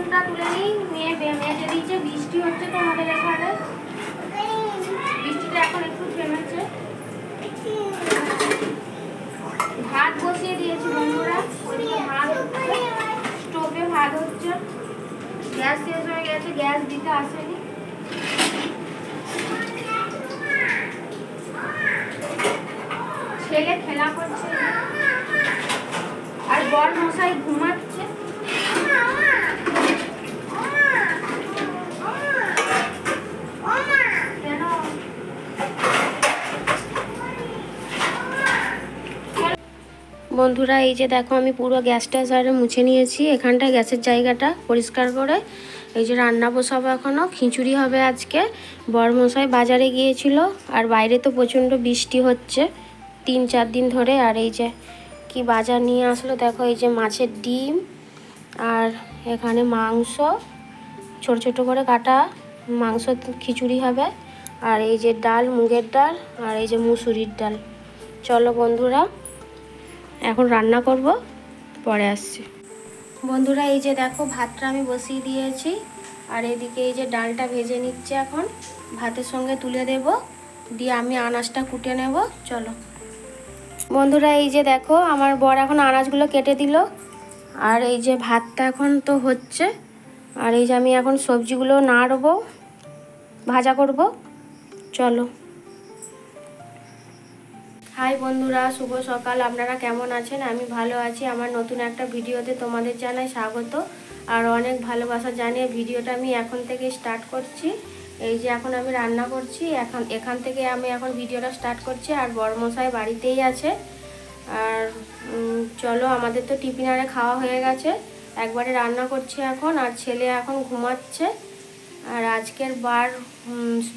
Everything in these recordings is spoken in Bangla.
বাসনটা তুলে নিই, নিয়ে মেজে দিয়েছে। বৃষ্টি হচ্ছে তো আমাদের এখানে, বৃষ্টিটা এখন একটু থেমেছে। ভাত বসিয়ে দিয়েছি বন্ধুরা, ওদিকে ভাত হচ্ছে, স্টোভে ভাত হচ্ছে। গ্যাস শেষ হয়ে গেছে, গ্যাস দিতে আসেনি। ছেলে খেলা করছে আর বর মশাই ঘুমাচ্ছে। বন্ধুরা এই যে দেখো আমি পুরো গ্যাসটা সারে মুছে নিয়েছি, এখানটায় গ্যাসের জায়গাটা পরিষ্কার করে। এই যে রান্না বসাবো, এখনও খিচুড়ি হবে আজকে। বরমশাই বাজারে গিয়েছিল, আর বাইরে তো প্রচণ্ড বৃষ্টি হচ্ছে 3-4 দিন ধরে। আর এই যে কি বাজার নিয়ে আসলো দেখো, এই যে মাছের ডিম, আর এখানে মাংস ছোট ছোট করে কাটা, মাংস খিচুড়ি হবে। আর এই যে ডাল, মুগের ডাল, আর এই যে মুসুরির ডাল। চলো বন্ধুরা এখন রান্না করব, পরে আসছি। বন্ধুরা এই যে দেখো ভাতটা আমি বসিয়ে দিয়েছি, আর এদিকে এই যে ডালটা ভেজে নিচ্ছে, এখন ভাতের সঙ্গে তুলে দেব, দিয়ে আমি আনাজটা কুটে নেব। চলো বন্ধুরা এই যে দেখো আমার বর এখন আনাজগুলো কেটে দিল, আর এই যে ভাতটা এখন তো হচ্ছে। আর এই যে আমি এখন সবজিগুলো নাড়বো, ভাজা করব। চলো। হাই বন্ধুরা, শুভ সকাল। আপনারা কেমন আছেন? আমি ভালো আছি। আমার নতুন একটা ভিডিওতে তোমাদের জানাই স্বাগত আর অনেক ভালোবাসা জানিয়ে ভিডিওটা আমি এখন থেকে স্টার্ট করছি। এই যে এখন আমি রান্না করছি, এখান থেকে আমি এখন ভিডিওটা স্টার্ট করছি। আর বড়মশাই বাড়িতেই আছে। আর চলো, আমাদের তো টিফিনারে খাওয়া হয়ে গেছে, একবারে রান্না করছি এখন। আর ছেলে এখন ঘুমাচ্ছে। আর আজকের বার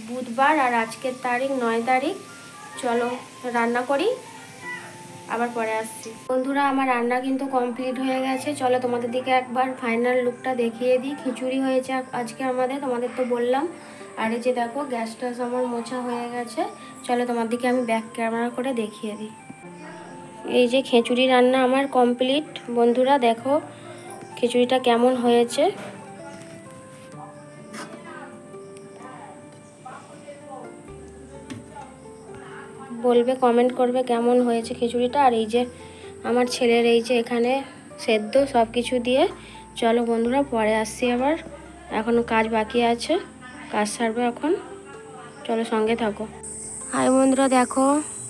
বুধবার, আর আজকের তারিখ 9 তারিখ। চলো রান্না করি, আবার পরে আসছি। বন্ধুরা আমার রান্না কিন্তু কমপ্লিট হয়ে গেছে। চলো তোমাদের দিকে একবার ফাইনাল লুকটা দেখিয়ে দিই। খিচুড়ি হয়েছে আজকে আমাদের, তোমাদের তো বললাম। আর এই যে দেখো গ্যাসটা আমার মোছা হয়ে গেছে। চলো তোমার দিকে আমি ব্যাক ক্যামেরা করে দেখিয়ে দিই। এই যে খিচুড়ি রান্না আমার কমপ্লিট। বন্ধুরা দেখো খিচুড়িটা কেমন হয়েছে। বলবে, কমেন্ট করবে কেমন হয়েছে খিচুড়িটা। আর এই যে আমার ছেলের এই যে এখানে সেদ্ধ সব কিছু দিয়ে। চলো বন্ধুরা পরে আসছি আবার, এখনও কাজ বাকি আছে, কাজ সারবো এখন। চলো সঙ্গে থাকো। হাই বন্ধুরা দেখো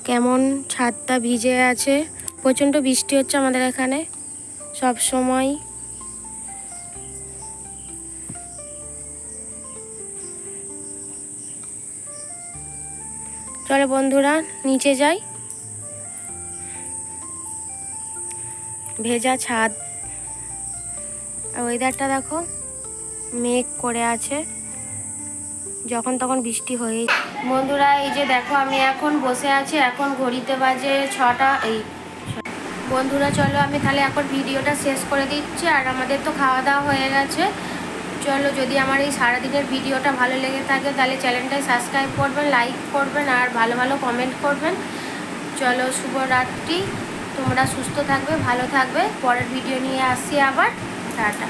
কেমন ছাদটা ভিজে আছে, প্রচণ্ড বৃষ্টি হচ্ছে আমাদের এখানে সব সময়। চলো বন্ধুরা নিচে যাই। ভেজা ছাদ, আর ওয়েদারটা দেখো মেঘ করে আছে, যখন তখন বৃষ্টি হয়ে। বন্ধুরা এই যে দেখো আমি এখন বসে আছি, এখন ঘড়িতে বাজে 6টা। এই বন্ধুরা চলো আমি তাহলে এখন ভিডিওটা শেষ করে দিচ্ছি। আর আমাদের তো খাওয়া দাওয়া হয়ে গেছে। চলো, যদি আমার এই সারাদিনের ভিডিওটা ভালো লেগে থাকে তাহলে চ্যানেলটাই সাবস্ক্রাইব করবেন, লাইক করবেন, আর ভালো ভালো কমেন্ট করবেন। চলো শুভরাত্রি, তোমরা সুস্থ থাকবে, ভালো থাকবে। পরের ভিডিও নিয়ে আসছি আবার। টাটা।